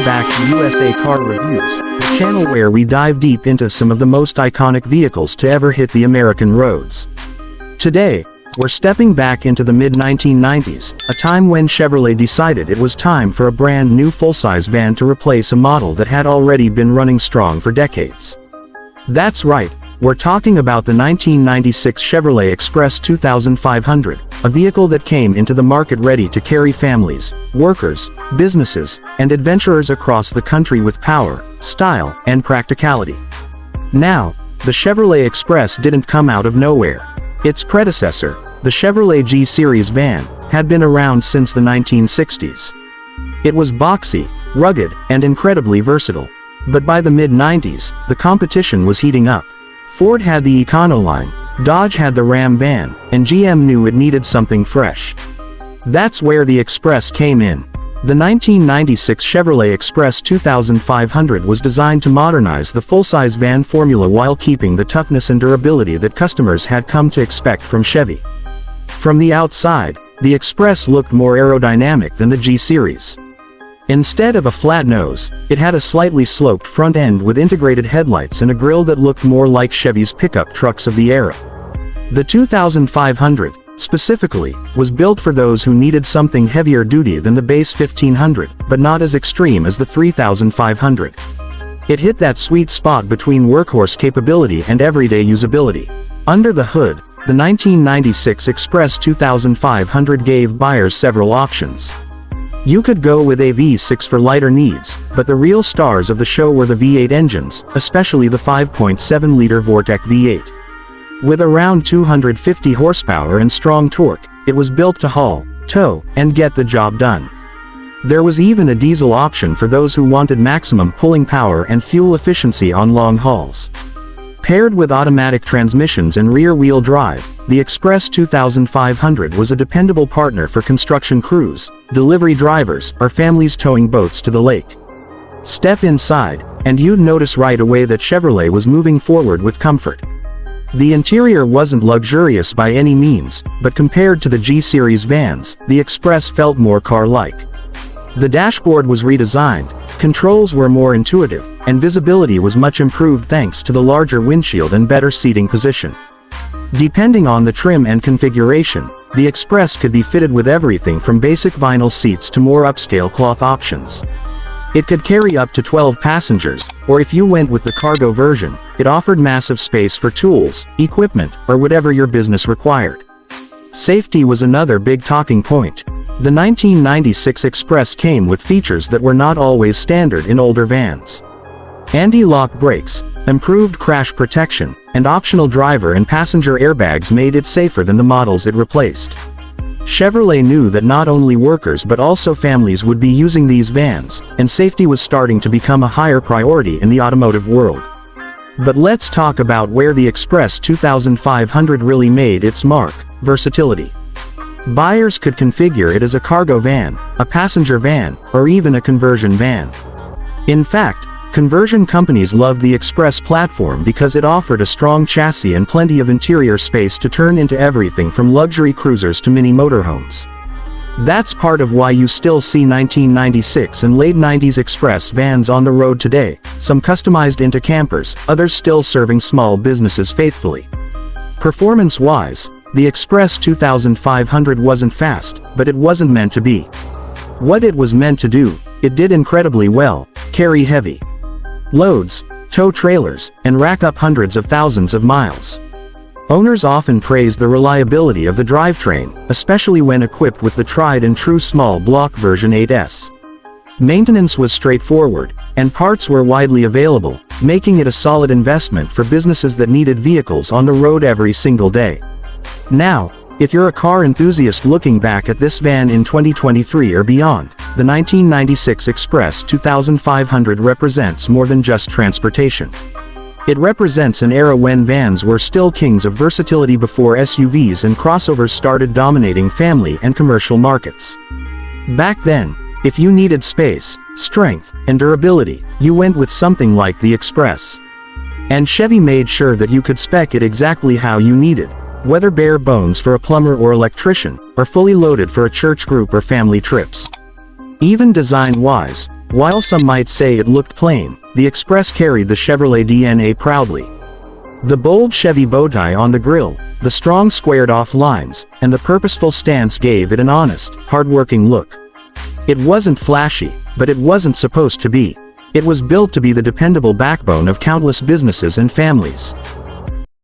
back to USA Car Reviews, the channel where we dive deep into some of the most iconic vehicles to ever hit the American roads. Today, we're stepping back into the mid-1990s, a time when Chevrolet decided it was time for a brand new full-size van to replace a model that had already been running strong for decades. That's right, we're talking about the 1996 Chevrolet Express 2500, a vehicle that came into the market ready to carry families, workers, businesses, and adventurers across the country with power, style, and practicality. Now, the Chevrolet Express didn't come out of nowhere. Its predecessor, the Chevrolet G-Series van, had been around since the 1960s. It was boxy, rugged, and incredibly versatile. But by the mid-90s, the competition was heating up. Ford had the Econoline, Dodge had the Ram van, and GM knew it needed something fresh. That's where the Express came in. The 1996 Chevrolet Express 2500 was designed to modernize the full-size van formula while keeping the toughness and durability that customers had come to expect from Chevy. From the outside, the Express looked more aerodynamic than the G-Series. Instead of a flat nose, it had a slightly sloped front end with integrated headlights and a grille that looked more like Chevy's pickup trucks of the era. The 2500, specifically, was built for those who needed something heavier duty than the base 1500, but not as extreme as the 3500. It hit that sweet spot between workhorse capability and everyday usability. Under the hood, the 1996 Express 2500 gave buyers several options. You could go with a V6 for lighter needs, but the real stars of the show were the V8 engines, especially the 5.7-liter Vortec V8. With around 250 horsepower and strong torque, it was built to haul, tow, and get the job done. There was even a diesel option for those who wanted maximum pulling power and fuel efficiency on long hauls. Paired with automatic transmissions and rear-wheel drive, the Express 2500 was a dependable partner for construction crews, delivery drivers, or families towing boats to the lake. Step inside, and you'd notice right away that Chevrolet was moving forward with comfort. The interior wasn't luxurious by any means, but compared to the G-Series vans, the Express felt more car-like. The dashboard was redesigned, controls were more intuitive, and visibility was much improved thanks to the larger windshield and better seating position. Depending on the trim and configuration, the Express could be fitted with everything from basic vinyl seats to more upscale cloth options. It could carry up to 12 passengers, or if you went with the cargo version, it offered massive space for tools, equipment, or whatever your business required. Safety was another big talking point. The 1996 Express came with features that were not always standard in older vans. Anti-lock brakes, improved crash protection, and optional driver and passenger airbags made it safer than the models it replaced. Chevrolet knew that not only workers but also families would be using these vans, and safety was starting to become a higher priority in the automotive world. But let's talk about where the Express 2500 really made its mark: versatility. Buyers could configure it as a cargo van, a passenger van, or even a conversion van. In fact, conversion companies loved the Express platform because it offered a strong chassis and plenty of interior space to turn into everything from luxury cruisers to mini motorhomes. That's part of why you still see 1996 and late 90s Express vans on the road today, some customized into campers, others still serving small businesses faithfully. Performance-wise, the Express 2500 wasn't fast, but it wasn't meant to be. What it was meant to do, it did incredibly well: carry heavy loads, tow trailers, and rack up hundreds of thousands of miles. Owners often praised the reliability of the drivetrain, especially when equipped with the tried-and-true small block version 8S. Maintenance was straightforward, and parts were widely available, making it a solid investment for businesses that needed vehicles on the road every single day. Now, if you're a car enthusiast looking back at this van in 2023 or beyond, the 1996 Express 2500 represents more than just transportation. It represents an era when vans were still kings of versatility before SUVs and crossovers started dominating family and commercial markets. Back then, if you needed space, strength, and durability, you went with something like the Express. And Chevy made sure that you could spec it exactly how you needed, whether bare bones for a plumber or electrician, or fully loaded for a church group or family trips. Even design-wise, While some might say it looked plain, the Express carried the Chevrolet DNA proudly. The bold Chevy bowtie on the grille, the strong squared-off lines, and the purposeful stance gave it an honest, hard-working look. It wasn't flashy, but it wasn't supposed to be. It was built to be the dependable backbone of countless businesses and families.